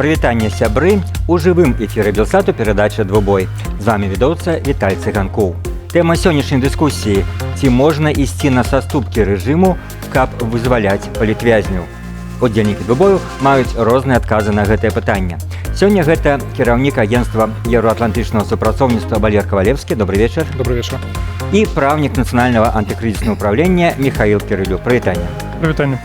Прывітанне сябры, у жывым эфіры Белсату перадача «Двубой». З вами ведоўца Віталь Цыганкоў. Тэма сённяшняй дыскусіі – ці можна ісці на саступкі рэжыму, каб вызваляць палітвязняў. Удзельнікі «Двубою» маюць розныя адказы на гэтае пытанне. Сёння гэта кіраўнік агенцтва еўраатлантычнага супрацоўніцтва Валер Кавалевскі. Добрый вечар. Добрый вечар. І правнік нацыянальнага антыкрызіснага ўправлення Михаил Кирылюк. Прывітанне. Прывітанне.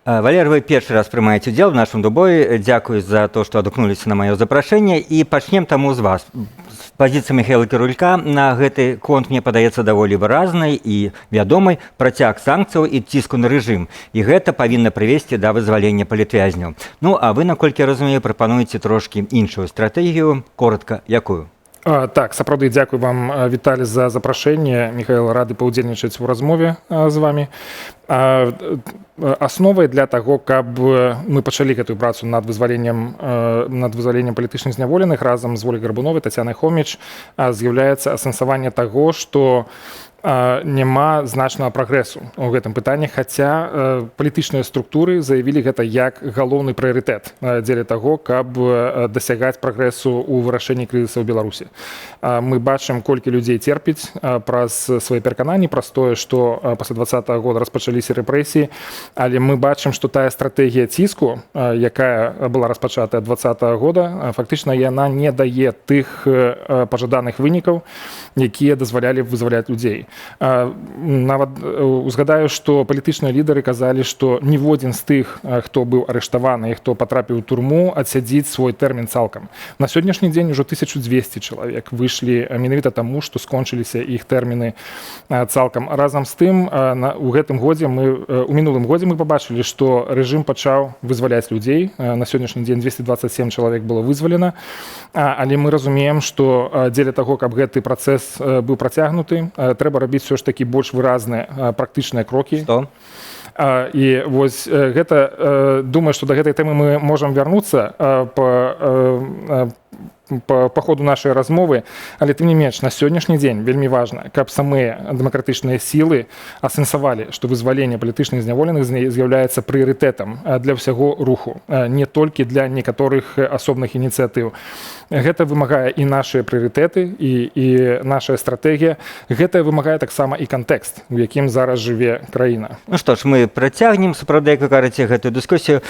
Валер, вы першы раз прымаеце удзел в нашым «Двубоі». Дзякую за то, што адгукнуліся на маё запрашэнне. І пачнем таму з вас. Пазіцыя Михаила Кирылюка на гэты конт, мне падаецца, даволі выразнай і вядомай: працяг санкцыяў і ціску на рэжым. І гэта павінна прывесці да вызвалення палітвязняў. Ну, а вы, наколькі разумею, прапануеце трошкі іншую стратэгію. Коротка, якую? Так, сапраўды, дзякую вам, Віталь, за запрашэнне. Михаил, рады паўдзельнічаць у размове з вами. Асновай для таго, каб мы пачалі гэтую працу над вызваленнем палітычных зняволеных разам з Воляй Гарбуновай, Тацянай Хоміч, з'яўляецца асэнсаванне таго, што няма значнага прагрэсу ў гэтым пытанні, хаця палітычныя структуры заявілі гэта як галоўны прыярытэт дзеля таго, каб дасягаць прагрэсу ў вырашэнні крызіса ў Беларусі. Мы бачым, колькі людзей терпіць праз свае перакананні, праз тое, што пасля 2020 года распачаліся рэпрэсіі, але мы бачым, што тая стратэгія ціску, якая была распачатая 2020 года, фактычна яна не дае тых пажаданых вынікаў, якія дазвалялі вызваляць людзей. Нават узгадаю, што палітычныя лідары казалі, што ніводзін з тых, хто быў арыштаваны і хто патрапіў у турму, адсядзіць свой тэрмін цалкам. На сённяшні дзень ужо 1200 чалавек выйшлі менавіта таму, што скончыліся іх тэрміны цалкам. Разам з тым, у мінулым годзе мы пабачылі, што рэжым пачаў вызваляць людзей. На сённяшні дзень 227 чалавек было вызвалена, але мы разумеем, што дзеля таго, каб гэты працэс быў працягнуты, трэба рабіць все ж такі больш выразныя практычныя крокі. Што? І вось гэта, думаю, што да гэтай тэмы мы можам вярнуцца па ходу нашай размовы, але тым не менш, на сённяшні дзень вельмі важна, каб самыя дэмакратычныя сілы асэнсавалі, што вызваленне палітычных зняволеных з'яўляецца прыярытэтам для ўсяго руху, не толькі для некаторых асобных ініцыятыў. Гэта вымагае і нашыя прыярытэты, і наша стратэгія. Гэта вымагае таксама і кантэкст, у якім зараз жыве краіна. Ну што ж, мы працягнем, сапраўды, як вы кажаце, гэтую дыскусію.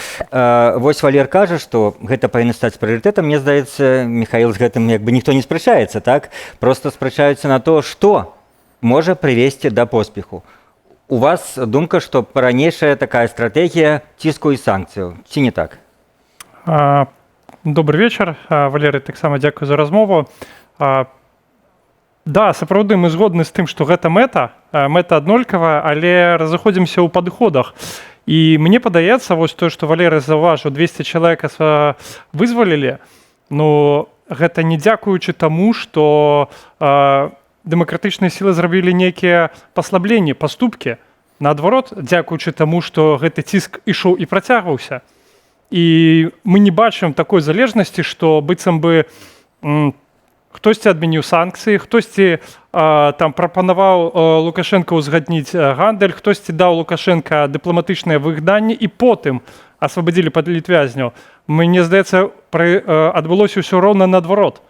Вось Валер кажа, што гэта павінна стаць прыярытэтам. Мне здаецца, Михаил, з гэтым як бы ніхто не спрачаецца, так? Просто спрачаюцца на то, што можа прывесці да поспеху. У вас думка, што ранейшая такая стратэгія ціску і санкцыяў, ці не так? Добрый вечар, Валерый, таксама дзякую за размову. Да, сапраўды мы згодны з тым, што гэта мэта аднолькавая, але разыходзімся ў падыходах. І мне падаецца, вось тое, што Валерый заўважыў, 200 чалавек вызвалілі, ну, гэта не дзякуючы таму, што дэмакратычныя сілы зрабілі нейкія паслабленні, паступкі. Наадварот, дзякуючы таму, што гэты ціск ішоў і працягваўся. І мы не бачым такой залежнасці, што быццам бы хтосьці адмяніў санкцыі, хтосьці там прапанаваў Лукашенка ўзгадніць гандаль, хтосьці даў Лукашенка дыпламатычныя выгнанні і потым асвабадзілі палітвязняў. Мне здаецца, адбылося ўсё роўна наадварот.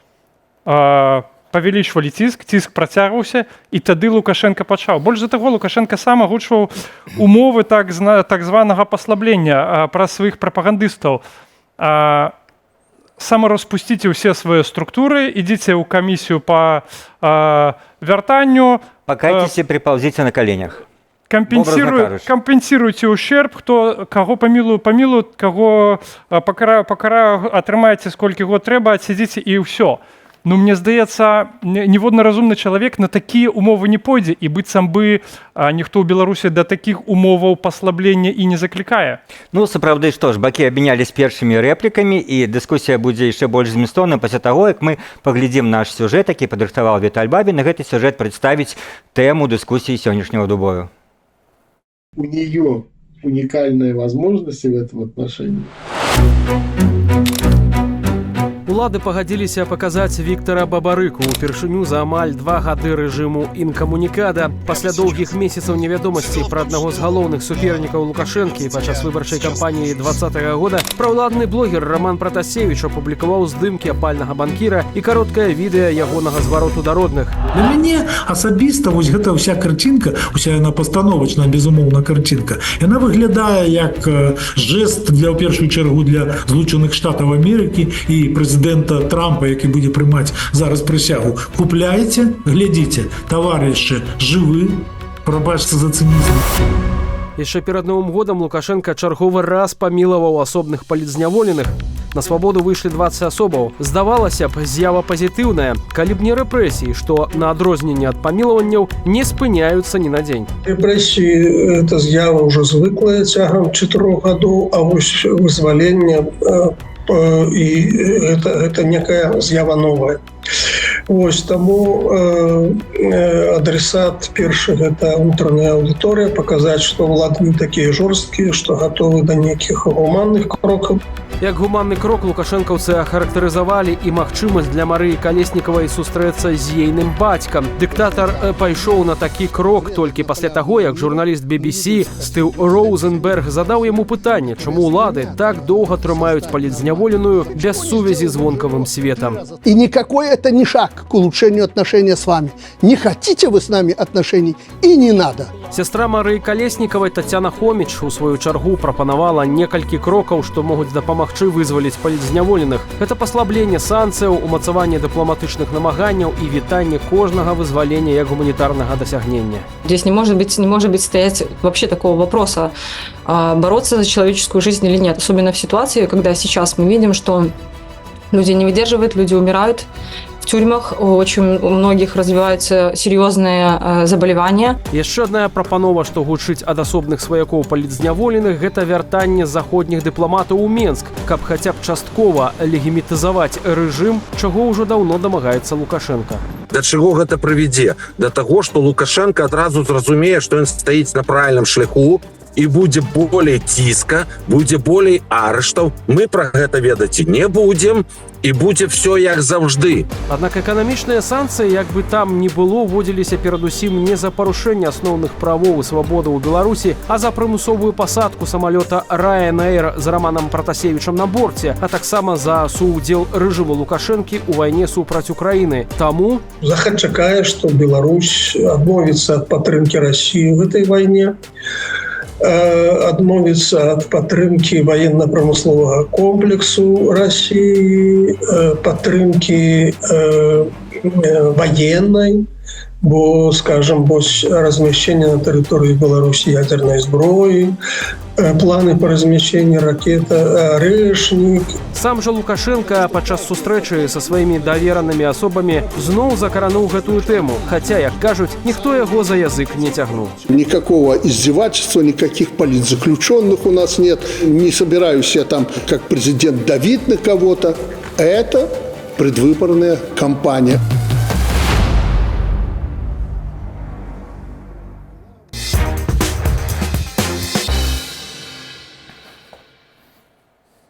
Павялічвалі ціск працягваўся, і тады Лукашенка пачаў. Больш за таго, Лукашенка сам агучваў умовы так званага паслаблення праз сваіх прапагандыстаў. Самараспусціце ўсе свае структуры, ідзіце ў камісію па вяртанню. Пакайцеся, припаўзіце на коленях. Кампенсируйте ущерб, каго памілуюць, каго пакараю, атрымаеце сколькі год трэба, адсядзіце і ўсё. Ну, мне здаецца, ніводны разумны чалавек на такія умовы не пойдзе, і быццам бы ніхто ў Беларусі да такіх умоваў паслаблення і не заклікае. Ну, сапраўды, што ж, бакі абмянялись першымі рэплікамі, і дыскусія будзе яшчэ больш змістоўна пасля таго, як мы паглядзім наш сюжэт, які падрыхтаваў Віталь Бабін, на гэты сюжэт прадставіць тэму дыскусіі сённяшняга «Двубою». У нее уникальные возможности в этом отношении. Улады пагадзіліся паказаць Віктара Бабарыку упершыню за амаль 2 гады рэжыму інкамунікада. Пасля доўгіх месяцаў невядомасці пра аднаго з галоўных супернікаў Лукашэнкі падчас выбарчай кампаніі 2020 года правладны блогер Роман Пратасевіч апублікаваў здымкі апальнага банкіра і кароткае відэа ягонага звароту да родных. Для мяне асабіста вось гэта ўся карцінка, уся яна пастановачная, безумоўна, карцінка. Яна выглядае як жэст для, ў першую чаргу, для Злучаных Штатаў Амерыкі і прэзідэнта Трампа, які будзе прымаць зараз прысягу. Купляйце, глядзіце, таварышы жывы, прабачце за цынізм. Яшчэ перад Новым годам Лукашенко чарговы раз памілаваў асобных палітзняволеных. На свабоду выйшлі 20 асобаў. Здавалася б, з'ява пазітыўная, калі б не рэпрэсіі, што на адрозненне ад памілаванняў не спыняюцца ні на дзень. Рэпрэсіі – это з'ява ўжо звыклая цягам 4 гадоў, а вось вызваленне і гэта некая з'ява новая. Вось таму адресат першы – гэта унутраная аўдыторыя, паказаць, што ўлады не такія жорсткія, што гатовы да нейкіх гуманных крокаў. Як гуманны крок лукашэнкаўцы ахарактарызавалі і магчымасць для Марыі Калеснікавай сустрэцца з ейным бацькам. Дыктатар пайшоў на такі крок толькі пасля таго, як журналіст BBC Стыў Роузенберг задаў яму пытанне, чаму ўлады так доўга трымаюць палітзняволеную без сувязі з вонкавым светом. И никакой это не шаг к улучшению отношений с вами. Не хотите вы с нами отношений, и не надо. Сястра Марыі Калеснікавай Тацяна Хоміч у сваю чаргу прапанавала некалькі крокаў, што могуць дапамагчы вызваліць палітзняволеных. Гэта паслабленне санкцыяў, умацаванне дыпламатычных намаганняў і вітанне кожнага вызвалення як гуманітарнага дасягнення. Здесь не может быть стоять вообще такого вопроса, бороться за человеческую жизнь или нет. Особенно в ситуации, когда сейчас мы видим, что люди не выдерживают, люди умирают. В тюрьмах очень у многих развиваются серьезные заболевания. Яшчэ адна прапанова, што гучыць ад асобных сваякоў палітзняволеных, гэта вяртанне заходніх дыпламатаў у Менск, каб хаця б часткова легімітызаваць рэжым, чаго ўжо даўно дамагаецца Лукашенко. Да чаго гэта прывядзе? Да таго, што Лукашенко адразу зразумее, што ён стаіць на правільным шляху, і будзе болей ціска, будзе болей арыштаў. Мы пра гэта ведаць не будзем, і будзе все як заўжды. Аднак эканамічныя санкцыі, як бы там ні было, вводзіліся перадусім не за парушэнне асноўных правоў і свабодаў у Беларусі, а за прымусовую пасадку самалёта Ryanair з Романом Пратасевічам на борце, а таксама за суўдзел рэжыму Лукашэнкі ў вайне супраць Украіны. Таму Захад чакае, што Беларусь адмовіцца ад падтрымкі Расіі ў гэтай вайне, адмовіцца ад падтрымкі военно-прамысловага комплексу Расіі, падтрымкі военной, бо, скажем, размещение на тэрыторыі Беларусі ядерной зброі, планы по размещению ракет «Орешник». Сам жа Лукашенко падчас сустрэчы са сваімі даверанымі асобамі зноў закарануў гэтую тэму, хаця, як кажуць, ніхто яго за язык не цягнуў. Никакого издевательства, никаких политзаключенных у нас нет. Не собираюсь я там, как президент, давить на кого-то. Это предвыборная кампания.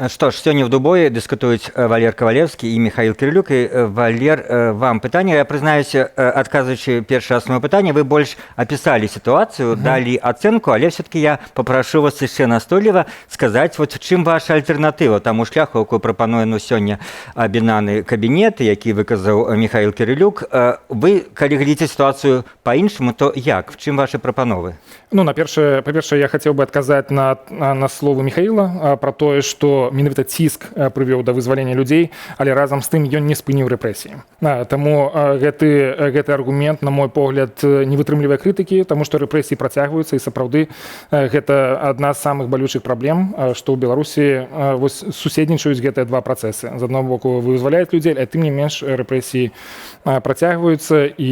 Што ж, сёння ў Дубоі дыскутуюць Валер Кавалевскі і Михаил Кірылюк. І, Валер, вам пытанне. Я прызнаюся, адказваючы першае асновае пытанне, вы больш апісалі сітуацыю, далі ацэнку, але все-таки я папрашу вас яшчэ настойліва сказаць, вот чым ваша альтэрнатыва таму шляху, якую прапануе носёння абінаны кабінет, які выказаў Михаил Кірылюк. Вы, калі глядзіце сітуацыю па-іншаму, то як? В чым вашы прапановы? Ну, па-першае, я хацеў бы адказаць на словы Михаила про тое, што менавіта ціск прывёў да вызвалення людзей, але разам з тым ён не спыніў рэпрэсіі. Таму гэты аргумент, на мой погляд, не вытрымлівае крытыкі, таму што рэпрэсіі працягваюцца, і сапраўды гэта адна з самых балючых праблем, што ў Беларусі суседнічаюць гэтыя два працэсы. З аднаго боку вызваляюць людзей, а тым не менш рэпрэсіі працягваюцца, і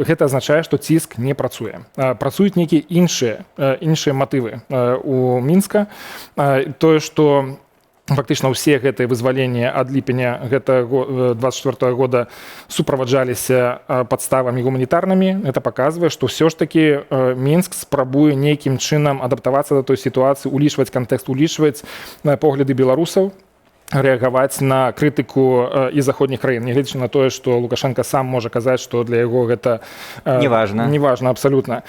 гэта азначае, што ціск не працуе. Працуюць нейкія іншыя матывы у Мінска. Тое, што фактычна ўсе гэтыя вызваленні ад ліпеня гэтага 24 года суправаджаліся падставамі гуманітарнымі. Это паказвае, што ўсё ж такі Мінск спрабуе нейкім чынам адаптавацца да той сітуацыі, улічваць кантэкст, улічваць погляды беларусаў. рэагаваць на крытыку і заходніх краін, нягледзячы на тое, што Лукашенко сам можа казаць, што для яго гэта неважна абсалютна.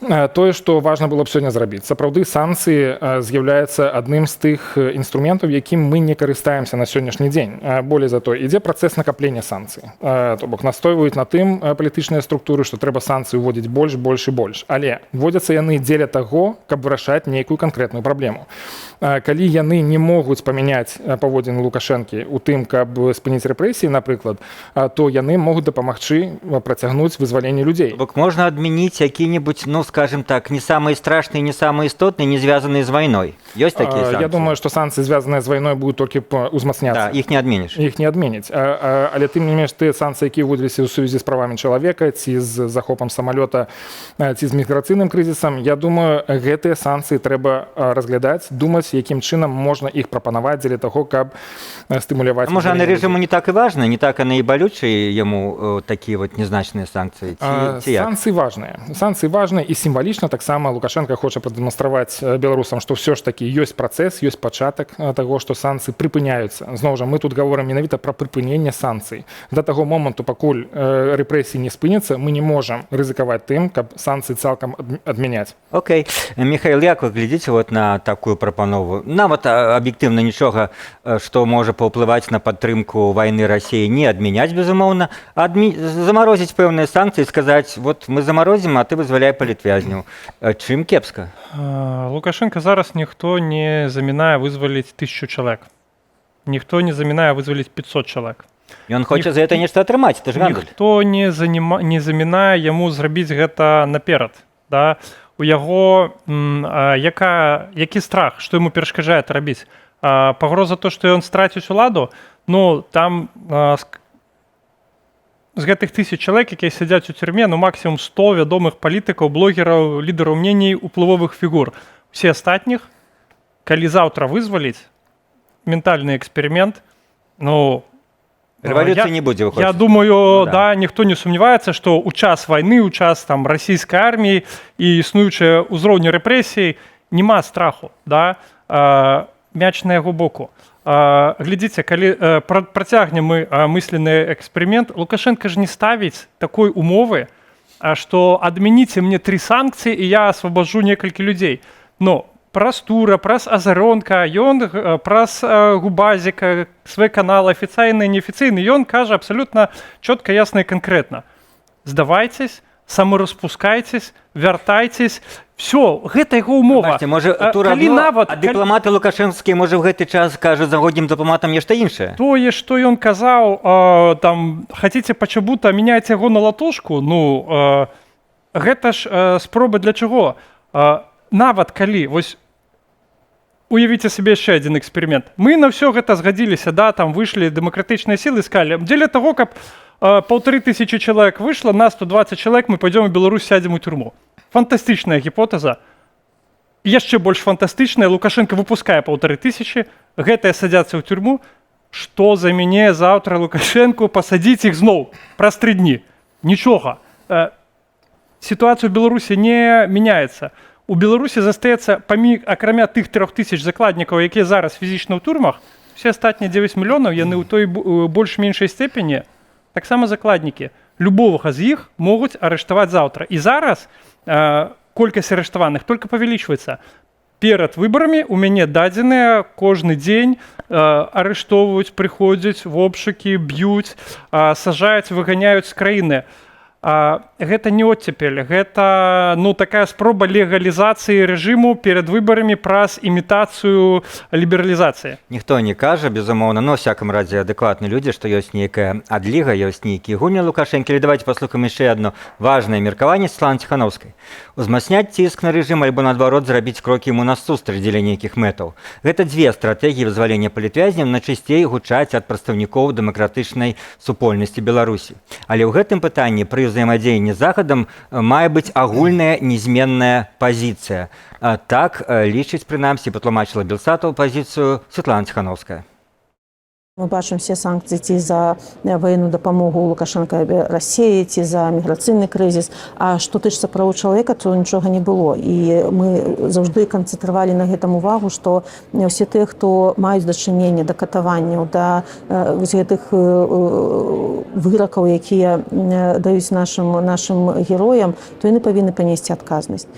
Тое, што важна было б сёння зрабіць. Сапраўды, санкцыі з'яўляецца адным з тых інструментаў, якім мы не карыстаемся на сённяшні дзень. Болей за то, ідзе працэс накаплення санкцый. То бок настойваюць на тым палітычныя структуры, што трэба санкцыі ўводзіць больш і больш. Але вводзяцца яны дзеля таго, каб вырашаць нейкую канкрэтную праблему. Калі яны не могуць памяняць паводзіны Лукашэнкі ў тым, каб спыніць рэпрэсіі, напрыклад, то яны могуць дапамагчы працягнуць вызваленне людзей. Бок можна адмяніць які-небудзь, скажем так, не самые страшные, не самые істотные, не звязанные с войной. Есть такие санкции? Я думаю, что санкции, связанные с войной, будут только узмацняться. Да, их не адменишь. Их не адменить. Але тым не менш, тыя санкцыі, якія вводзіліся ў сувязі з правамі чалавека, ці з захопам самалёта, ці з міграцыйным крызісам, я думаю, гэтыя санкцыі трэба разглядаць, думаць, якім чынам можна іх прапанаваць дзеля таго, каб стымуляваць. Может, они режиму не так и важны, не так они и болючие ему такие вот незначные санкции? Санкции важные. Санкции важные, і сімвалічна таксама Лукашенко хоча прадэманстраваць беларусам, што ўсё ж такі ёсць працэс, ёсць пачатак таго, што санкцыі прыпыняюцца. Зноў жа, мы тут гаворым менавіта пра прыпыненне санкцый. Да таго моманту, пакуль рэпрэсіі не спыняцца, мы не можам рызыкаваць тым, каб санкцыі цалкам адмяняць. Окей. Михаил, як вы глядзіце вот на такую прапанову? Нават аб'ектыўна нічога, што можа паўплываць на падтрымку вайны Расіі, не адмяняць, безумоўна, замарозіць пэўныя санкцыі, сказаць, вот мы замарозім, а ты вызваляй палітвязняў. Чым кепска? Лукашенко зараз ніхто не замінае вызваліць 1000 чалавек. Ніхто не замінае вызваліць 500 чалавек. Ён хоча за гэта нешта атрымаць, это ж гандаль. Ніхто не замінае яму зрабіць гэта наперад. Да? У яго які страх, што яму перашкаджае это рабіць? Пагроза то, што ён страціць уладу, ну там з гэтых 1000 чалавек, якія сядзяць у турме, ну максімум 100 вядомых палітыкаў, блогераў, лідараў мнений, уплывовых фігур. Усе астатніх, калі заўтра вызваліць, ментальны эксперымент, ну... Рэвалюцыі не будзе выходзіць. Я думаю, да, ніхто не сумняваецца, што ў час вайны, ў час там расійскай арміі і існуючыя ўзроўні рэпрэсій няма страху, да? Мяч на яго боку. Глядзіце, калі працягнем мы мысленны эксперымент, Лукашенко ж не ставіць такой умовы, што адмяніце мне 3 санкцыі і я асвабажу некалькі людзей. Но праз Тура, праз Азаронка, ён праз Губазіка, свой канал афіцыйны, неафіцыйны, ён кажа абсалютна чётка, ясна і канкрэтна. Здавайцесь, самораспускайцесь, вяртайцесь. Все, гэта яго умова. Бачите, можа, Тура адно, а дыпламаты лукашэнскія, можа, в гэты час кажа заходнім дыпламатам нешта іншае? Тое, што ён казаў, там, хацеце пачабута, мяняйце яго на латошку, ну, гэта ж спроба для чаго? Нават калі, вось, уявіце сабе яшчэ адзін эксперымент. Мы на ўсё гэта згадзіліся, да, там выйшлі дэмакратычныя сілы, сказалі, дзеля таго, каб 1500 чалавек выйшла, нас 120 чалавек, мы пойдём у Беларусь, сядзем у турму. Фантастычная гіпотэза. Яшчэ больш фантастычная. Лукашенко выпускае 1500, гэтыя садзяцца ў турму. Што за мяне заўтра Лукашенко пасадзіць іх зноў праз 3 дні? Нічога. Сітуацыя ў Беларусі не мяняецца. У Беларусі застаецца, акрамя тых 3000 закладнікаў, якія зараз фізічна ў турмах, все астатнія 9 мільёнаў, яны ў той больш-меншай степені таксама закладнікі. Любовага з іх могуць арыштаваць заўтра. І зараз колькасць арыштаваных толькі павялічваецца. Перад выбарамі у мяне дадзеныя кожны дзень арыштоўваюць, прыходзяць в обшукі, б'юць, сажаюць, выганяюць з краіны. Гэта не оттепель, гэта такая спроба легалізацыі рэжыму перад выбарамі праз імітацыю лібералізацыі. Ніхто не кажа, безумоўна, но всяком разе адэкватны людзі, што ёсць нейкая адліга, ёсць нейкія гульні Лукашэнкі. Але давайте паслухаем яшчэ адно важнае меркаванне Светланы Ціханаўскай. Узмацняць ціск на рэжым альбо наадварот зрабіць крокі яму насустрач дзеля нейкіх мэтаў. Гэта дзве стратэгіі вызвалення палітвязняў найчасцей гучаць ад прадстаўнікоў дэмакратычнай супольнасці Беларусі. Але ў гэтым пытанні пры взаимодействии с Заходом мае быць агульная незменная пазіцыя. Так лічыць, прынамсі, патлумачыла Белсату пазіцыю Светлана Ціханаўская. Мы бачым все санкцыі ці за ваенную дапамогу Лукашенка Расіі, ці за міграцыйны крызіс. А што тычыцца правоў чалавека, то нічога не было. І мы заўжды канцэнтравалі на гэтым увагу, што ўсе тыя, хто маюць дачыненне да катаванняў, да гэтых выракаў, якія даюць нашым героям, то яны павінны панесці адказнасць.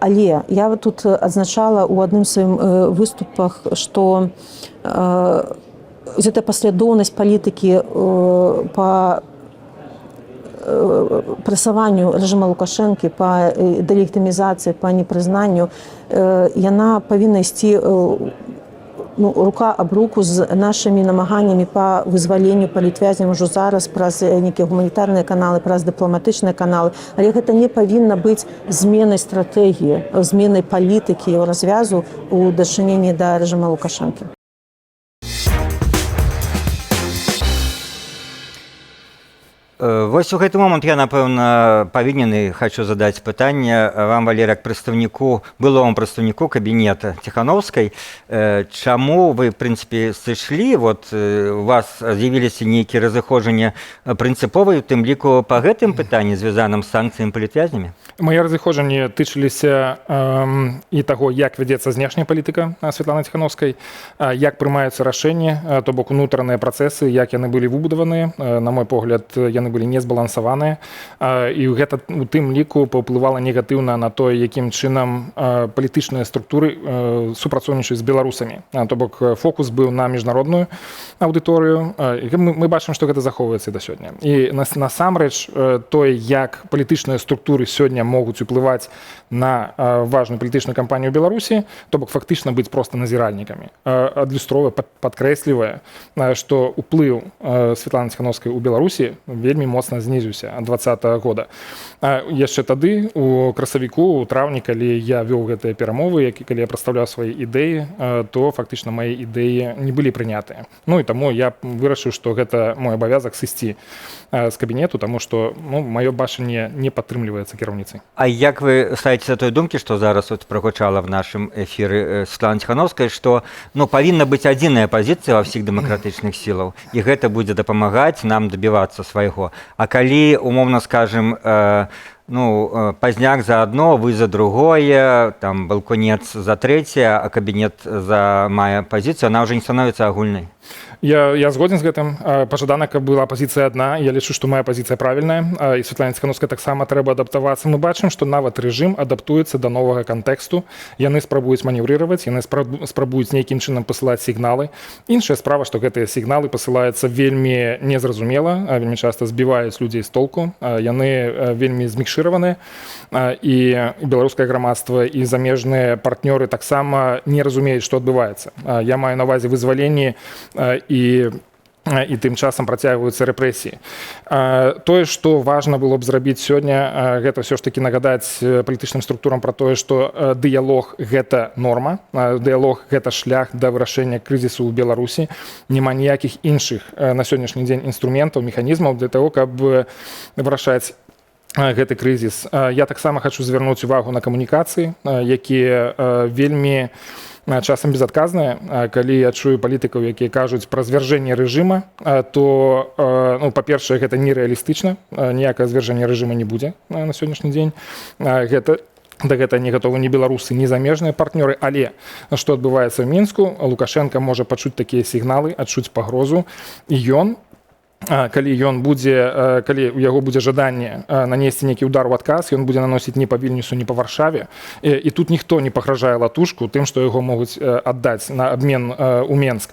Але я тут адзначала ў адным сваім выступах, што гэта паслядоўнасць палітыкі па прасаванню рэжыма Лукашэнкі, па дэлегітымізацыі, па непрызнанню, яна павінна ісці рука об руку з нашымі намаганнямі па вызваленню палітвязняў ужо зараз праз нейкія гуманітарныя каналы, праз дыпламатычныя каналы. Але гэта не павінна быць зменай стратэгіі, зменай палітыкі, развязу ў дачыненні да рэжыма Лукашэнкі. Вось у гэты момант я, напэўна, павінен і хочу задаць пытанне вам, Валерый, як прадстаўніку, былому прадстаўніку кабінета Ціхановскай. Чаму вы, в прынцыпе, сышлі? Вот у вас з'явіліся нейкія разыходжанні прынцыповыя, у тым ліку па гэтым пытанні, звязаным з санкцыямі палітвязнямі? Мае разыходжанні тычыліся і таго, як вядзецца знешняя палітыка Святланы Ціхановскай, як прымаюцца рашэнні, то бок унутраныя працэсы, як яны былі выбудаваныя. На мой погляд, яны былі не збалансаваныя, і гэта у тым ліку паўплывала негатыўна на тое, якім чынам палітычныя структуры супрацоўнічаюць з беларусамі. То бок фокус быў на міжнародную аўдыторыю. Мы бачым, што гэта захоўваецца і да сёння. І насамрэч тое, як палітычныя структуры сёння могуць уплываць на важную палітычную кампанію Беларусі, то бок фактычна быць проста назіральнікамі. Адлюстроўвае, падкрэслівае, што ўплыў Святланы Ціхановскай у Беларусі вельмі моцна знізіўся ад 2020 года. Яшчэ тады, у красавіку, у траўні, калі я вёў гэтыя перамовы, калі я прадстаўляў свае ідэі, то фактычна мае ідэі не былі прынятыя. Ну і таму я вырашыў, што гэта мой абавязак сысці з кабінету, таму што маё бачанне не падтрымліваецца кіраўніцай. А як вы ставіце той думкі, што зараз прагучала в нашым эфіры Светлана Ціхановская, што павінна быць адзіная пазіцыя ва ўсіх дэмакратычных сілаў, і гэта будзе дапамагаць нам дабівацца свайго. А калі, умоўна скажем, пазняк за одно, вы за другое, там Балконец за третье, а кабінет за мае пазіцыю, она ўжо не становіцца агульнай. Я згоден з гэтым. Пажадана, каб была пазіцыя адна. Я лічу, што моя пазіцыя правільная. І Святлане Ціхановскай таксама трэба адаптавацца. Мы бачым, што нават рэжым адаптуецца да новага кантэксту. Яны спрабуюць манеўрировать, яны спрабуюць нейкім чынам пасылаць сігналы. Іншая справа, што гэтыя сігналы пасылаюцца вельмі незразумела, вельмі часта збіваюць людзей з толку. Яны вельмі змікшыраваныя. І беларускае грамадства, і замежныя партнёры таксама не разумеюць, што адбываецца. Я маю на ўвазе вызваленні і тым часам працягваюцца рэпрэсіі. Тое, што важна было б зрабіць сёння, гэта ўсё ж такі нагадаць палітычным структурам пра тое, што дыялог – гэта норма, дыялог – гэта шлях да вырашэння крызісу ў Беларусі. Няма ніякіх іншых на сённяшні дзень інструментаў, механізмаў для таго, каб вырашаць гэты крызіс. Я таксама хочу звярнуць увагу на камунікацыі, якія вельмі часам безадказныя. Калі я чую палітыкаў, якія кажуць пра звяржэнне рэжыма, то, па-першае, гэта нерэалістычна, ніякае звяржэнне рэжыма не будзе на сённяшні дзень. Да гэта не гатовы ні беларусы, ні замежныя партнёры, але што адбываецца ў Мінску, Лукашенко можа пачуць такія сігналы, адчуць пагрозу, і ён, калі у яго будзе жаданне нанесці нейкі удар у адказ, ён будзе наносіць не па Вільнюсу, не па Варшаве. І тут ніхто не пагражае латушку тым, што яго могуць аддаць на абмен у Менск.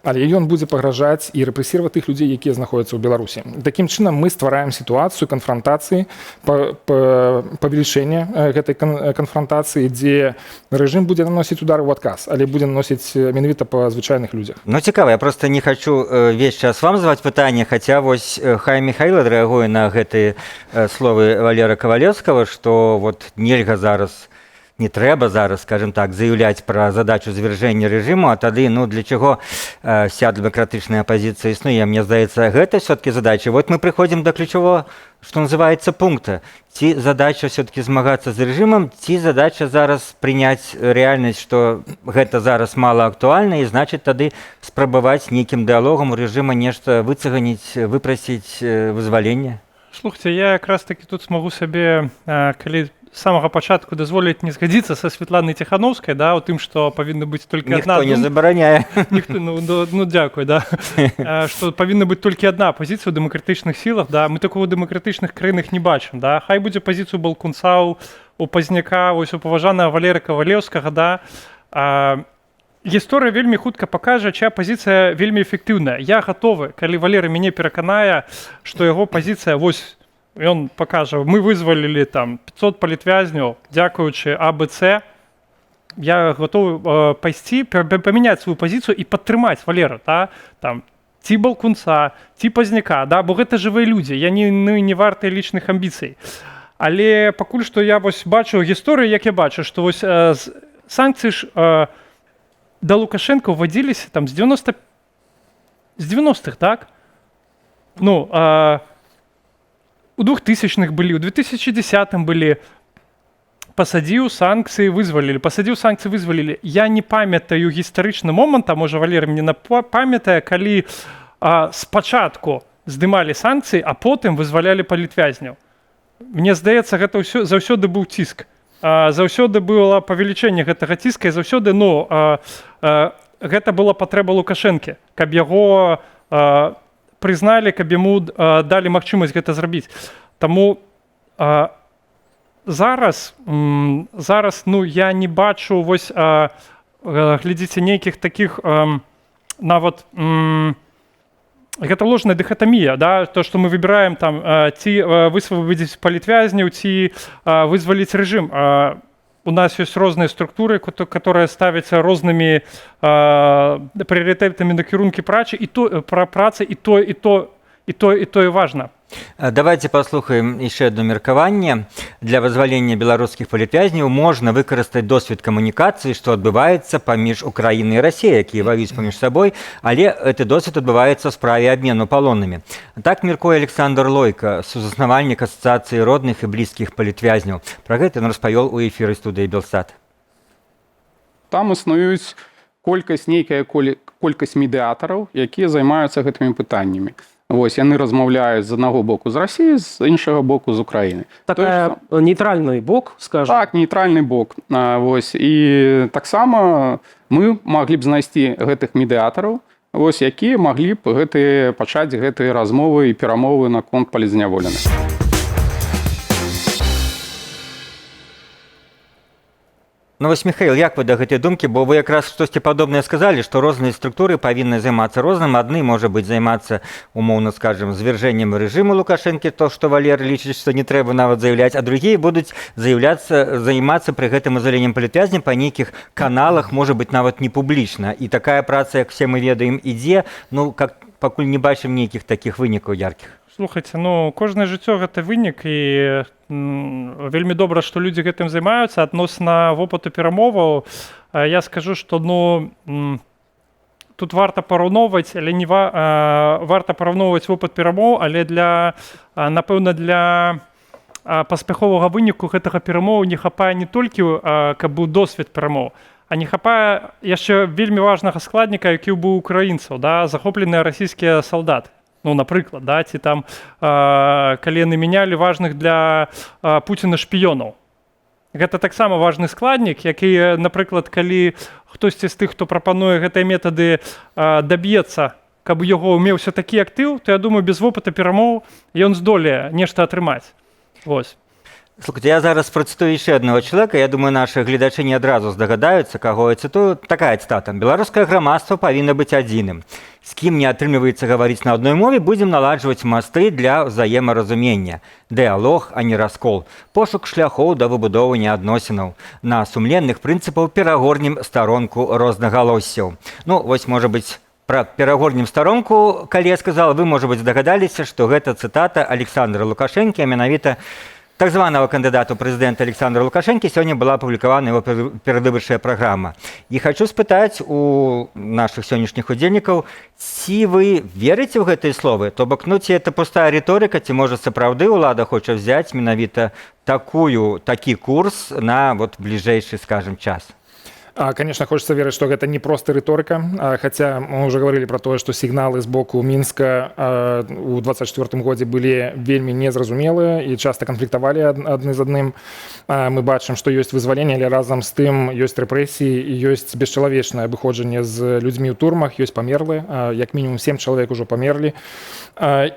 Але ён будзе пагражаць і рэпрэсіраваць тых людзей, якія знаходзяцца ў Беларусі. Такім чынам мы ствараем сітуацыю канфрантацыі, павелічэння гэтай канфрантацыі, дзе рэжым будзе наносіць удары ў адказ, але будзе наносіць менавіта па звычайных людзях. Цікава, я просто не хочу весь час вам задаваць пытанне, хаця вось Хай Михайло рэагуе на гэтыя словы Валеры Кавалевскага, што нельга зараз не трэба зараз, скажем так, заяўляць пра задачу звяржэння рэжыму, а тады, ну, для чаго вся дэмакратычная апазіцыя існуе? Мне здаецца, гэта все-таки задача. Вот мы прыходзім да ключавого, што называецца, пункта. Ці задача все-таки змагацца з рэжымам, ці задача зараз прыняць рэальнасць, што гэта зараз мала актуальна, і значыць тады спрабаваць нейкім дыалогам у рэжыма нешта выцаганіць, выпрасіць вызвалення? Слухайте, я якраз таки тут смогу сабе, калі з самага пачатку дазволіць не згадзіцца са Светланай Ціхановскай, да, у тым, што павінна быць толькі адна... Ніхто не забараняе. Ну, дзякуй, да. Што павінна быць толькі адна пазіцыя ў дэмакратычных сілах, да. Мы такого ў дэмакратычных краінах не бачым, да. Хай будзе пазіцыя ў Балкунца, у Пазняка, вось у паважанага Валеры Кавалеўскага, да. Гісторыя вельмі хутка пакажа, чая пазіцыя вельмі эфектыўная. Я гатовы, калі Валера мяне пераканае, што яго пазіцыя, вось, ён пакажа, мы вызвалілі там 500 палітвязняў, дзякуючы АБЦ, я гатовы пайсці, памяняць сваю пазіцыю і падтрымаць Валера, да? Там, ці Балкунца, ці Пазняка, да? Бо гэта жывыя людзі, я не вартыя лічных амбіцый. Але пакуль што я вось бачу гісторыю, як я бачу, што вось санкцыі ж да Лукашенка ўвадзіліся там з 90-х, так? Ну, у 2000-х былі, у 2010-м былі, пасадзіў санкцыі, вызвалілі. Я не памятаю гістарычны момант, а можа Валера мне памятае, калі спачатку здымалі санкцыі, а потым вызвалялі палітвязняў. Мне здаецца, гэта заўсёды быў ціск. Заўсёды было павелічэнне гэтага ціска, і заўсёды, ну, гэта была патрэба Лукашэнкі, каб яго прызналі, каб яму далі магчымасць гэта зрабіць. Таму зараз, ну, я не бачу, вось, глядзіце, нейкіх такіх, нават, гэта ложная дыхатамія, да, то, што мы выбіраем там, ці высвабодзіць палітвязняў, ці вызваліць рэжым. У нас ёсць розныя структуры, которые ставяцца рознымі прыярытэтамі накірункі працы, і тое важна. Давайте паслухаем яшчэ одно меркаванне. Для вызвалення беларускіх палітвязняў можна выкарыстаць досвед камунікацыі, што адбываецца паміж Украінай і Расіяй, якія ваююць паміж сабой, але гэты досвед адбываецца ў справе абмену палоннымі. Так меркуе Александр Лойка, сузаснавальнік асацыяцыі родных і блізкіх палітвязняў. Пра гэта ён распавёў у эфіры студыі Белстат. Там існуюць нейкая колькасць медыятараў, якія займаюцца гэтымі пытаннямі. Вось, яны размаўляюць з аднаго боку з Расіі, з іншага боку з Украіны. Такая нейтральны бок, скажем. Так, нейтральны бок. Вось, і таксама мы маглі б знайсці гэтых медыятараў, вось, якія маглі б пачаць гэтыя размовы і перамовы наконт палітзняволеных. Ну вось, Михаил, як вы да гэтай думкі, бо вы якраз штосьці падобнае сказалі, што розныя структуры павінны займацца розным. Адны, можа быць, займацца, умоўна скажем, звяржэннем рэжыму Лукашэнкі, то, што Валер лічыць, што не трэба нават заяўляць, а другія будуць займацца пры гэтым вызваленнем палітвязня па нейкіх каналах, можа быць, нават не публічна. І такая праца, як все мы ведаем, ідзе, ну, пакуль не бачым нейкіх такіх вынікаў яркіх. Слухайце, ну, кожнае жыццё гэта вынік, і вельмі добра, што людзі гэтым займаюцца. Адносна вопыту перамоваў, я скажу, што, ну, тут варта параўноўваць, але не варта параўноўваць вопыт перамоў, але напэўна, для паспяховага выніку гэтага перамоў не хапае не толькі, каб быў досвед перамоў, а не хапае яшчэ вельмі важнага складніка, які быў украінцаў, да, захопленыя расійскія салдаты. Ну, напрыклад, да, ці там, калі яны мянялі важных для Пуціна шпіёнаў. Гэта таксама важны складнік, які, напрыклад, калі хтосьці з тых, хто прапануе гэтыя метады, даб'ецца, каб у яго меўся такі актыў, то, я думаю, без вопыта перамоў ён здолее нешта атрымаць. Вось. Слухайте, я зараз працытую яшчэ аднаго чалавека. Я думаю, нашы гледачы не адразу здагадаюцца, каго я цытую. Такая цытата. Беларускае грамадства павінна быць адзіным. З кім не атрымліваецца гаварыць на адной мове, будзем наладжваць масты для ўзаемаразумення. Дыялог, а не раскол. Пошук шляхоў да выбудоўвання адносінаў. На сумленных прынцыпаў перагорнем старонку рознагалоссяў. Ну, вось, можа быць, пра перагорнем старонку, калі я сказала, вы, можа быць, здагадаліся, што гэта цытата Александра Лукашэнкі, а менавіта так званого кандидата ў прэзідэнта Александра Лукашэнкі сёння была апублікавана яго перадвыбарчая праграма. І хочу спытаць у нашых сённяшніх удзельнікаў, ці вы верыце ў гэтыя словы? То бок, ну, ці это пустая рыторыка, ці можа сапраўды ўлада хоча взяць менавіта такі курс на вот бліжэйшы, скажем, час? Конечно, хочется верить, что это не просто риторика, хотя мы уже говорили про то, что сигналы с боку Минска у 2024 году были вельми незразумелые и часто конфликтовали одни з одним. Мы бачим, что есть вызволение, але разом с тым есть репрессии и есть бесчеловечное обыходжение з людьми у турмах, есть померлые, як минимум 7 человек уже померли.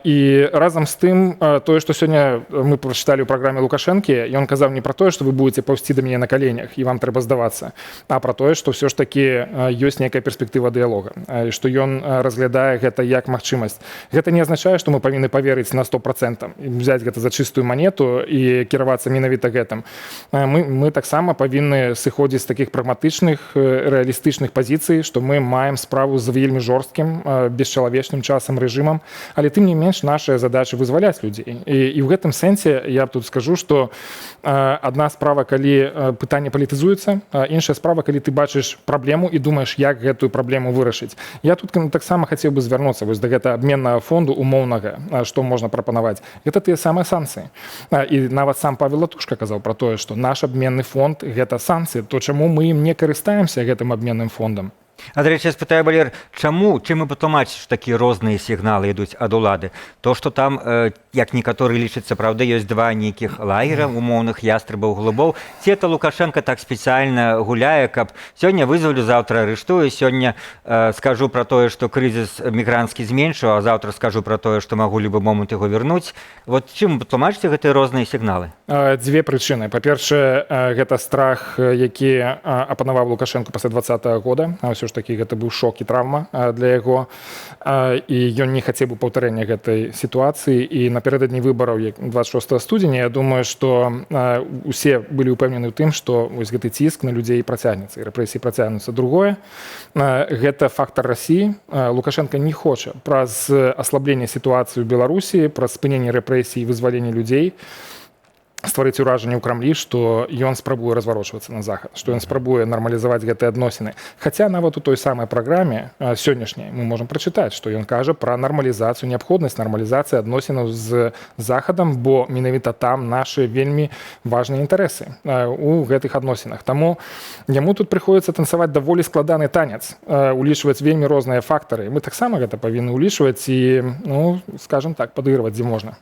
И разом с тым, то, что сегодня мы прочитали в программе Лукашенки, и он сказал не про то, что вы будете паўсці до меня на коленях и вам треба сдаваться, а про то, что все ж таки есть некая перспектива диалога, и что он разглядае гэта як магчымасць. Гэта не означает, что мы повинны поверить на 100%, взять гэта за чистую монету и кіравацца менавіта гэтым. Мы таксама повинны сыходзіць з таких прагматычных, реалістычных позиций, что мы маем справу з вельмі жорсткім, бесчалавечным часам рэжымам, але тым не менш наша задача вызваляць людзей. І ў гэтым сэнсе я тут скажу, что одна справа, калі пытанне палітызуецца, іншая справа, калі ты бачыш праблему і думаеш, як гэтую праблему вырашыць. Я тут таксама хацеў бы звярнуцца вось да гэта абменнага фонду умоўнага, што можна прапанаваць. Гэта тыя самыя санкцыі. І нават сам Павел Латушка казаў пра тое, што наш абменны фонд гэта санкцыі, то чаму мы ім не карыстаемся гэтым абменным фондам? А, до речі, я спитаю, Валер, чим ви патлумачите, що такі різні сигнали йдуть від улади? То, що там, як некоторі лічаться, правда, є два нейких лагера, умовних ястребов, голубов. Ці це Лукашенко так спеціально гуляє, каб сьогодні визволю, завтра арештую, сьогодні скажу про те, що кризис мігрантський зменшу, а завтра скажу про те, що можу в будь-який момент його вернуть. От чим ви патлумачите ці різні сигнали? Две причины. По-перше, гэта страх, які апанаваў Лукашенко пасля 2020 года. Все ж таки гэта быў шок і траўма для яго. І ён не хацеў бы паўтарэння гэтай сітуацыі. І напярэдадні выбараў 26 студзеня, я думаю, што усе былі ўпэўнены ў тым, што вось гэты ціск на людзей працягнецца, і рэпрэсіі працягнуцца. Другое, гэта фактар Расіі. Лукашенко не хоча праз аслабленне сітуацыі ў Беларусі, праз спыненне рэпрэсій і вызваленне людзей стварыць уражанне ў Крамлі, што ён спрабуе разварочвацца на захад, што ён спрабуе нармалізаваць гэтыя адносіны. Хаця нават у той самай праграме сённяшняй мы можам прачытаць, што ён кажа пра нармалізацыю, неабходнасць нармалізацыі адносінаў з захадам, бо менавіта там нашы вельмі важныя інтарэсы у гэтых адносінах. Таму яму тут прыходзіцца танцаваць даволі складаны танец, улічваць вельмі розныя фактары. Мы таксама гэта павінны улічваць і, ну, скажам так, падыгрываць дзе можна.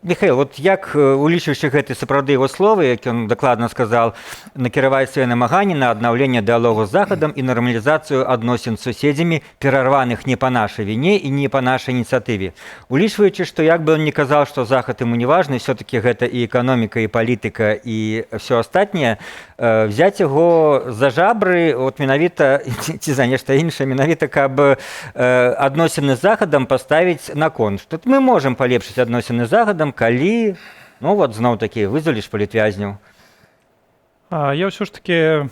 Михаил, вот як, улічваючы гэты сапраўды его словы, як ён дакладна сказал, накіраваць свае намаганні на аднаўленне дыалогу з Захадам і нармалізацыю адносін з суседзямі, перарваных не па нашай віне і не па нашай ініцыятыве. Улічваючы, што як бы он не казаў, што Захад ему не важны, все-таки гэта і эканоміка, і палітыка, і все астатняе, взяць яго за жабры, от менавіта, ці за нешта іншае, менавіта, каб адносіны з Захадам паставіць на кон. Што мы можам палепшыць адносіны з Захадам, калі, ну вот зноў такі вызваліш палітвязняў. Я ўсё ж таки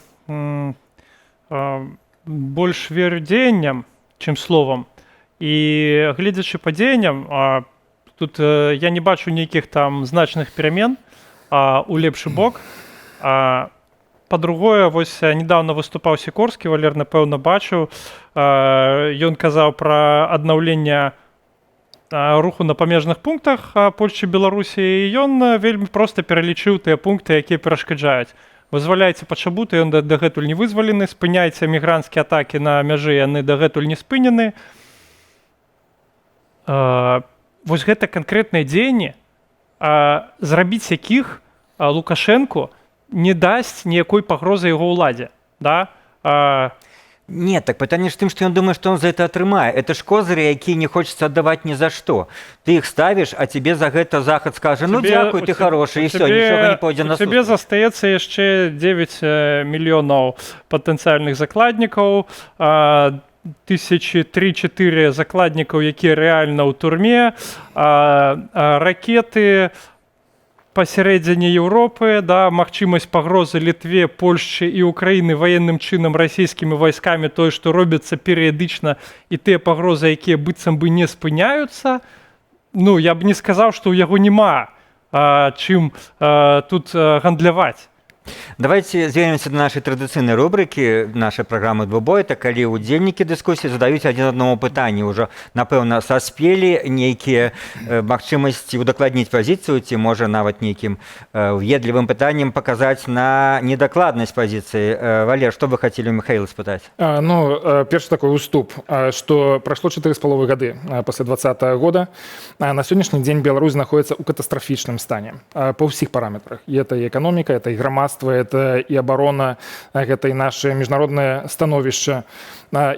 больш верю дзеянням, чым словам. І гледзячы па дзеянням, тут я не бачу нейкіх там значных перамен у лепшы бок. Па-другое, вось недавно выступаў Сікорскі, Валер, напэўна, бачыў. Ён казаў пра аднаўленне руху на памежных пунктах Польшчы і Беларусі, і ён вельмі проста пералічыў тыя пункты, якія перашкаджаюць. Вызваляйце пачабуты, ён дагэтуль не вызвалены, спыняйце мігранцкія атакі на мяжы, яны дагэтуль не спынены. Вось гэта канкрэтныя дзеянні, зрабіць якіх Лукашэнку не дасць ніякой пагрозы яго ўладзе. Да? Нет, так пытанне ж тым, што ён думае, што он за это атрымае. Это ж козыры, якія не хочацца аддаваць ні за што. Ты іх ставіш, а тебе за гэта Захад скажа, ну дзякуй, ты хорошы, і все, нічога не пойдзе на сустрач. У тебе застаецца яшчэ 9 мільёнаў патэнцыяльных закладнікаў, 3-4 закладнікаў, якія рэальна ў турме, ракеты пасярэдзіне Еўропы, да, магчымасць пагрозы Літве, Польшчы і Украіны ваенным чынам расійскімі вайскамі, тое, што робіцца перыядычна, і тыя пагрозы, якія быццам бы не спыняюцца, ну, я б не сказаў, што ў яго няма чым тут гандляваць. Давайте звернемся до нашай традыцыйнай рубрыкі нашай праграмы «Двубой». Это калі удзельнікі дыскусіі задаюць адзін аднаму пытанні. Ужо, напэўна, саспелі нейкія магчымасці удакладніць пазіцыю, ці можа нават нейкім уедлівым пытаннем паказаць на недакладнасць пазіцыі. Валер, што вы хацелі у Михаила спытаць? Ну, першы такой уступ, что прошло 4,5 гады после 2020 года. На сегодняшний день Беларусь находится у катастрофичном стане по всех параметрах. И это и экономика, это и громадство, это и оборона, это и наше международное становище.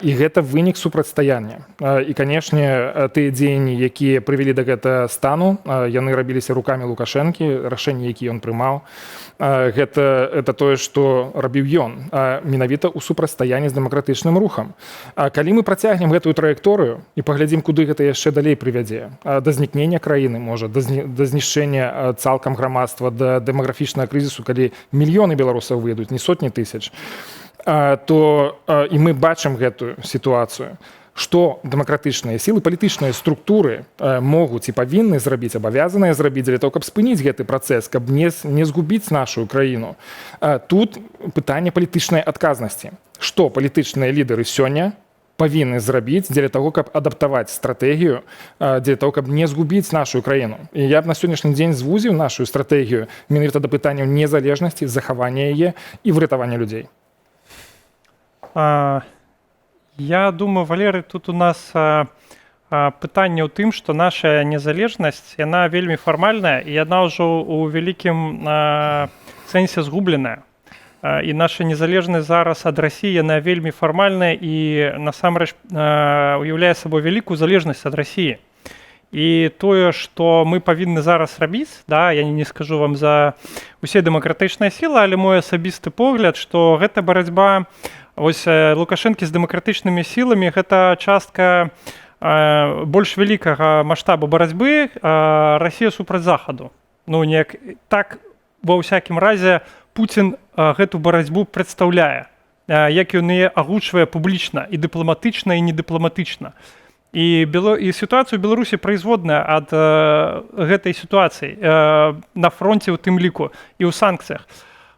И это вынік супрацьстаяння. І, канешне, тыя дзеянні, якія прывялі да гэтага стану, яны рабіліся рукамі Лукашэнкі, рашэнні, якія ён прымаў. Это тое, што рабіў ён, менавіта ў супрацьстаянні з дэмакратычным рухам. Калі мы працягнем гэтую траекторыю і паглядзім, куды гэта яшчэ далей прывядзе, да знікнення краіны, можа, да знішчэння цалкам грамадства, да дэмаграфічнага крызісу, калі мільёны беларусаў выедуць, не сотні тысяч, то і мы бачым гэтую сітуацыю, што дэмакратычныя сілы, палітычныя структуры могуць і павінны зрабіць, абавязаныя зрабіць для того, каб спыніць гэты працэс, каб не згубіць нашу краіну. Тут пытанне палітычнай адказнасці. Што палітычныя лідары сёння павінны зрабіць для того, каб адаптаваць стратэгію, для того, каб не згубіць нашу краіну. І я б на сённяшні дзень звузіў нашу стратэгію менавіта да пытанняў незалежнасці, захавання яе і выратавання людзей. Я думаю, Валерый, тут у нас пытанне ў тым, што наша незалежнасць, яна вельмі фармальная, і яна ўжо ў вялікім сэнсе згубленая. І наша незалежнасць зараз ад Расіі, яна вельмі фармальная і насамрэч уяўляе сабой вялікую залежнасць ад Расіі. І тое, што мы павінны зараз рабіць, да, я не скажу вам за усе дэмакратычныя сілы, але мой асабісты погляд, што гэта барацьба ось Лукашэнкі з дэмакратычнымі сіламі, гэта частка больш вялікага маштабу барацьбы Расія супраць Захаду. Ну, неяк так, ва ўсякім разе, Пуцін гэту барацьбу прадстаўляе, як ён яе агучвае публічна, і дыпламатычна, і недыпламатычна. І сітуацыя ў Беларусі производная ад гэтай сітуацыі на фронце ў тым ліку і ў санкцыях.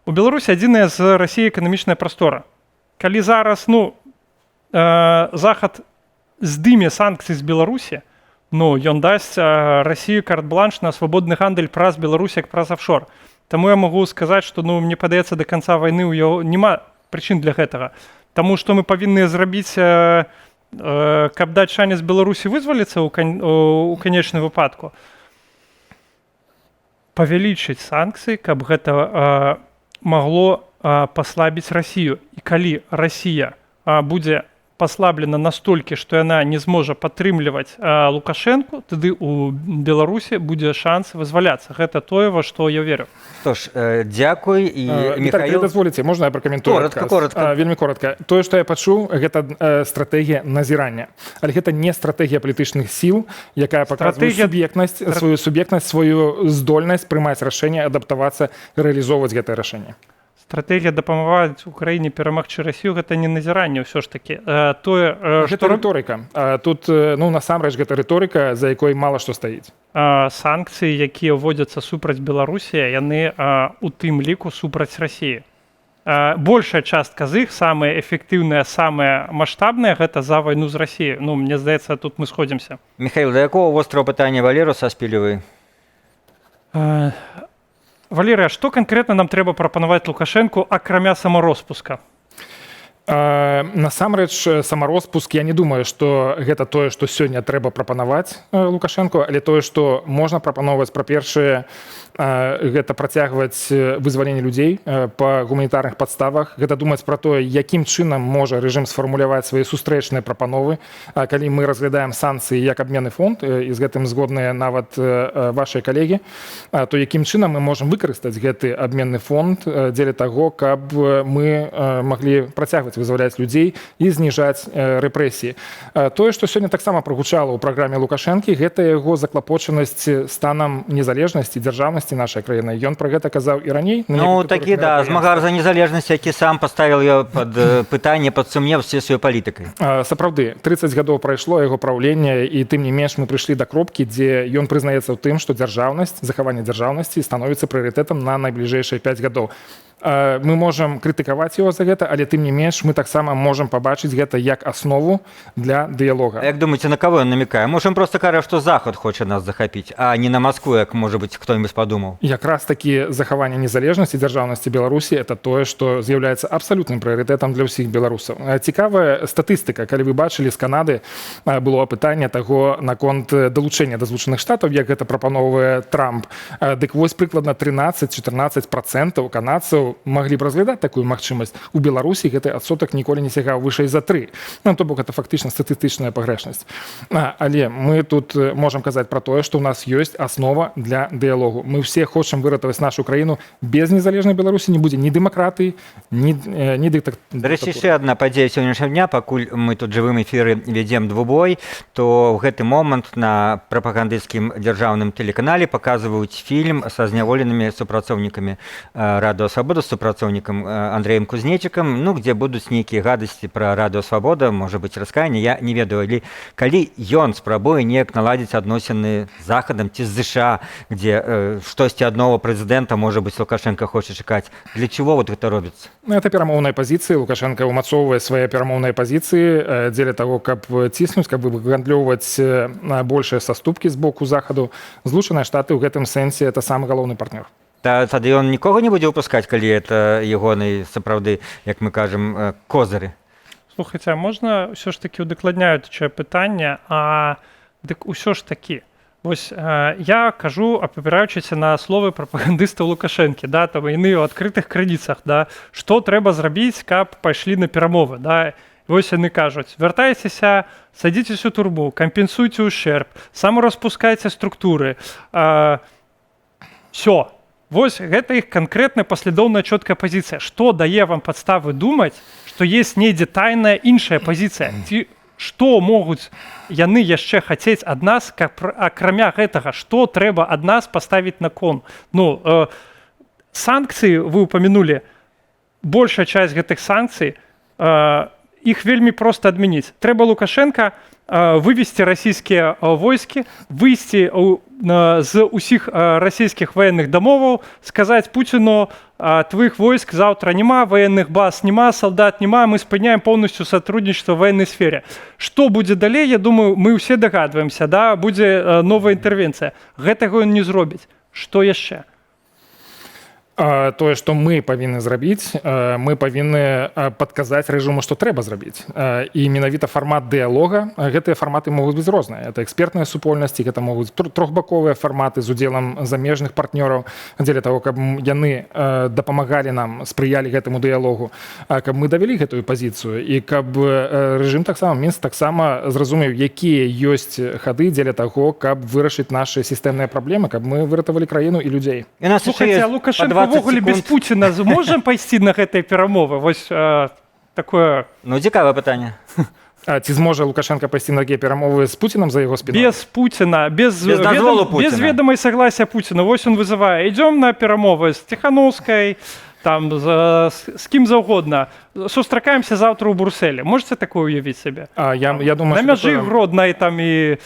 У Беларусі адзіная з Расіі эканамічная прастора. Калі зараз Захад здыме санкцыі з Беларусі, ён дасць Расію карт-бланш на свабодны гандаль праз Беларусь як праз офшор. Таму я магу сказаць, што мне падаецца, да канца вайны ў яго няма прычын для гэтага. Таму што мы павінны зрабіць, каб даць шанец Беларусі вызваліцца ў канечным выпадку, павялічыць санкцыі, каб гэта магло паслабіць Расію. І калі Расія будзе паслаблена настолькі, што яна не зможа падтрымліваць Лукашэнку, тады ў Беларусі будзе шанс вызваляцца. Гэта тое, во што я верю. Што ж, дзякуй. І Михаил, дазволіце, можна я пракаментую? Коротка. Вельмі коротка. Тое, што я пачуў, гэта стратэгія назірання. Але гэта не стратэгія палітычных сіл, якая паказвае сваю суб'ектнасць, сваю здольнасць прымаць рашэнне, адаптавацца, рэалізоўваць гэтае рашэнне. Стратэгія дапамагаць Украіне перамагчы Расію, гэта не назіранне ўсё ж такі. Гэта рыторыка. Тут, насамрэч, гэта рыторыка, за якой мала што стаіць. Санкцыі, якія ўводзяцца супраць Беларусі, яны у тым ліку супраць Расіі. Большая частка з іх, самая эфектыўная, самая маштабная, гэта за вайну з Расіяй. Мне здаецца, тут мы сходзімся. Михаил, да якого вострого пытання Валеру саспелі вы? Валерыя, што канкрэтна нам трэба прапанаваць Лукашэнку, акрамя самароспуска? Насамрэч, самароспуск, я не думаю, што гэта тое, што сёння трэба прапанаваць Лукашэнку, але тое, што можна прапановваць, па-першае, гэта працягваць вызваленне людзей па гуманітарных падставах, гэта думаць пра тое, якім чынам можа рэжым сфармуляваць свае сустрэчныя прапановы, калі мы разглядаем санкцыі як абменны фонд, і з гэтым згодныя нават вашыя калегі, то якім чынам мы можам выкарыстаць гэты абменны фонд дзеля таго, каб мы маглі працягваць вызваляць людзей і зніжаць рэпрэсіі. Тое, што сёння таксама прагучала ў праграме Лукашэнкі, гэта яго заклапочанасць станам незалежнасці, дзяржаўнасці нашай краіны. Ён пра гэта казаў і раней. Ну, такі, да, змагар за незалежнасць, які сам паставіў яго пад пытанне, пад сумнеў з сваёй палітыкай. Сапраўды, 30 гадоў прайшло яго праўлення, і тым не менш мы прыйшлі да кропкі, дзе ён прызнаецца ў тым, што дзяржаўнасць, захаванне дзяржаўнасці становіцца прыярытэтам на найбліжэйшыя 5 гадоў. Мы можам крытыкаваць яго за гэта, але тым не менш мы таксама можам пабачыць гэта як аснову для дыялога. Як думаеце, на каго ён намікае? Можа, ён проста кажа, што Захад хоча нас захапіць, а не на Маскву, як, можа быць, хто-нибудь падумаў. Якраз такі захаванне незалежнасці дзяржаўнасці Беларусі это тое, што з'яўляецца абсалютным прыярытэтам для ўсіх беларусаў. Цікавая статыстыка, калі вы бачылі з Канады, было пытанне таго наконт далучэння да Злучаных Штатаў, як гэта прапаноўвае Трамп. Дык вось прыкладна 13-14% канадцаў маглі б разглядаць такую магчымасць. У Беларусі гэты адсотак ніколі не сягаў вышэй за 3. Ну, то бок гэта фактычна статыстычная пагрэшнасць. Але мы тут можам казаць пра тое, што ў нас ёсць аснова для дыялогу. Мы ўсе хочам выратаваць нашу краіну. Без незалежнай Беларусі не будзе ні дэмакратыі, ні дыктатуры. Дарэчы, яшчэ адна падзея сённяшняга дня, пакуль мы тут жывым эфіры вядзем двубой, то ў гэты момант на прапагандысцкім дзяржаўным тэлеканале паказваюць фільм са зняволенымі супрацоўнікамі Радыё Свабода, з супрацоўнікам Андрэем Кузнечыкам, ну, где будуць нейкія гадасці пра Радыё Свабода, можа быць, раскаянне, я не ведаю, але калі ён спрабуе неяк наладзіць адносіны з Захадам ці з ЗША, где штосьці адного прэзідэнта, можа быць, Лукашенко хоча чакаць, для чего вот гэта робіцца? Это перамоўныя пазіцыі. Лукашенко ўмацоўвае свае перамоўныя пазіцыі дзеля таго, каб ціснуць, каб выгандлёўваць большыя саступкі з боку Захаду. Злучаныя Штаты ў гэтым сэнсе это самы галоўны партнёр. Тады ён нікога не будзе выпускаць, калі это ягоны, сапраўды, як мы кажам, козыры. Слухайце, а можна ўсё ж такі удакладняючае пытанне, дык ўсё ж такі. Вось я кажу, апіраючыся на словы прапагандыстаў Лукашэнкі, да, там яны ў адкрытых крыніцах, да, што трэба зрабіць, каб пайшлі на перамовы, да. Вось яны кажуць, вяртайцеся, садзіцеся ў турму, кампенсуйце ущерб, самораспускайце структуры. Всё. Вось гэта іх канкрэтная паслядоўная чёткая пазіцыя. Што дае вам падставы думаць, што есть недзе тайная іншая пазіцыя? Ці што могуць яны яшчэ хацець ад нас, каб акрамя гэтага, што трэба ад нас паставіць на кон? Ну, санкцыі вы упамянулі, большая часть гэтых санкцый, іх вельмі проста адмяніць. Трэба Лукашенка вывесці расійскія войскі, выйсці з усіх расійскіх ваенных дамоваў, сказаць Пуціну, твоих войск заўтра няма, военных баз няма, солдат няма, мы спыняем полностью сотрудничество в военной сфере. Что будет далей, я думаю, мы все догадываемся, да, будзе новая интервенция. Гэтага ён не зробіць. Што яшчэ? Тое, што мы павінны зрабіць, мы павінны падказаць рэжыму, што трэба зрабіць. І менавіта фармат дыялога, гэтыя фарматы могуць быць розныя. Это экспертныя супольнасці, гэта могуць трохбаковыя фарматы з удзелам замежных партнёраў, дзеля таго, каб яны дапамагалі нам, спрыялі гэтаму дыялогу, каб мы давялі гэтую пазіцыю і каб рэжым таксама, Мінск таксама зразумеў, якія ёсць хады дзеля таго, каб вырашыць нашы сістэмныя праблемы, каб мы выратавалі краіну і людзей. Слухайце, а Лукашенко увогуле без Пуціна можам пайсці на гэтыя перамовы? Вось такое... Ну, цікавае пытанне. Ці зможа Лукашенко пайсці на такія перамовы з Пуцінам за яго спіной? Без Пуціна, без дазволу Пуціна. Без ведомай согласия Пуціна. Вось он вызывае. Идем на перамовы з Тихановскай, там, з кім заўгодна. Сустракаемся завтра ў Брюсселі. Можете такое уявіць сабе? Я думаю, на мяжы Гроднай там і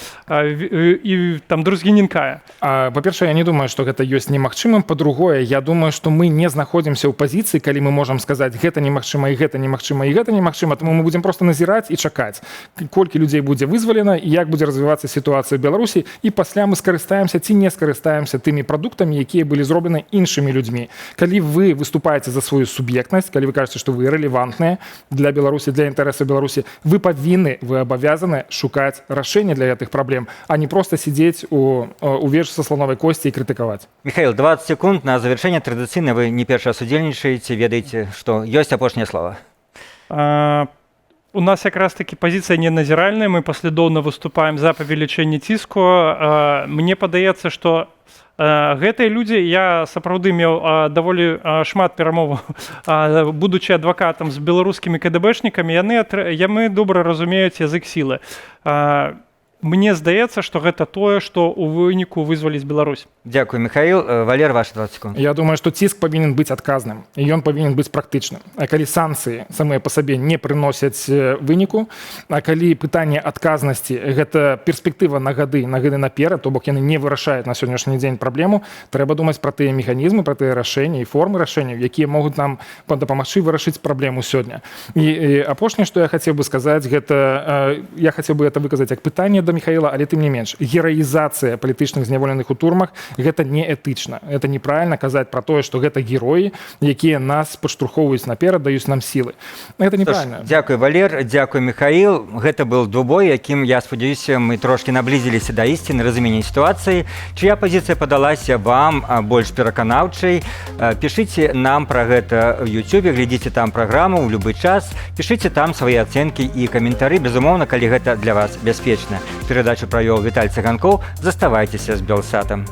там Друзгінінкая. Па-першае, я не думаю, што гэта ёсць немагчымым. Па-другое, я думаю, што мы не знаходзімся ў пазіцыі, калі мы можам сказаць, гэта немагчыма, і гэта немагчыма, і гэта немагчыма, таму мы будзем проста назіраць і чакаць, колькі людзей будзе вызвалена і як будзе развівацца сітуацыя ў Беларусі, і пасля мы скарыстаемся ці не скарыстаемся тымі прадуктамі, якія былі зроблены іншымі людзьмі. Калі вы выступаеце за сваю суб'ектнасць, калі вы кажаце, што вы рэлевантныя для Беларусі, для інтарэсаў Беларусі, вы абавязаны шукаць рашэнне для гэтых праблем, а не проста сидзець у вежы са слоновай косці і крытыкаваць. Михаил, 20 секунд на завершение. Традыцыйна вы не першы раз удзельнічаеце, ведаеце, што ёсць апошняе слова. у нас якраз таки пазіцыя неназіральная, мы паслядоўна выступаем за павелічэнне ціску. Мне падаецца, што гэтыя людзі, я сапраўды меў даволі шмат перамоваў, будучы адвакатам з беларускімі КДБшнікамі, яны добра разумеюць язык сілы. Мне здаецца, што гэта тое, што ў выніку вызваліць Беларусь. Дзякую, Михаил. Валер, ваша 20 секунд. Я думаю, што ціск павінен быць адказным, і ён павінен быць практычным. А калі санкцыі самыя па сабе не прыносяць выніку, а калі пытанне адказнасці – гэта перспектыва на гады наперад, то бок яны не вырашаюць на сённяшні дзень праблему, трэба думаць пра тыя механізмы, пра тыя рашэнні і формы рашэнняў, якія могуць нам дапамагчы вырашыць праблему сёння. І апошняе, што я хацеў бы сказаць, гэта я хацеў бы это выказаць як пытанне да Михаила, але тым не менш, гераізацыя палітычных зняволеных у турмах – гэта неэтычна. Это неправільна казаць пра тое, што гэта героі, якія нас падштурхоўваюць наперад, даюць нам сілы. Гэта неправільна. Дзякуй, Валер, дзякуй, Михаил. Гэта был двубой, якім, я спадзяюся, мы трошкі наблізіліся да ісціны разумення сітуацыі. Чыя пазіцыя падалася вам больш пераканаўчай? Пішыце нам пра гэта ў YouTube, глядзіце там праграму ў любы час, пішыце там свае ацэнкі і каментары, безумоўна, калі гэта для вас бяспечна. Перадачу правёў Віталь Цыганкоў. Заставайцеся з Белсатам.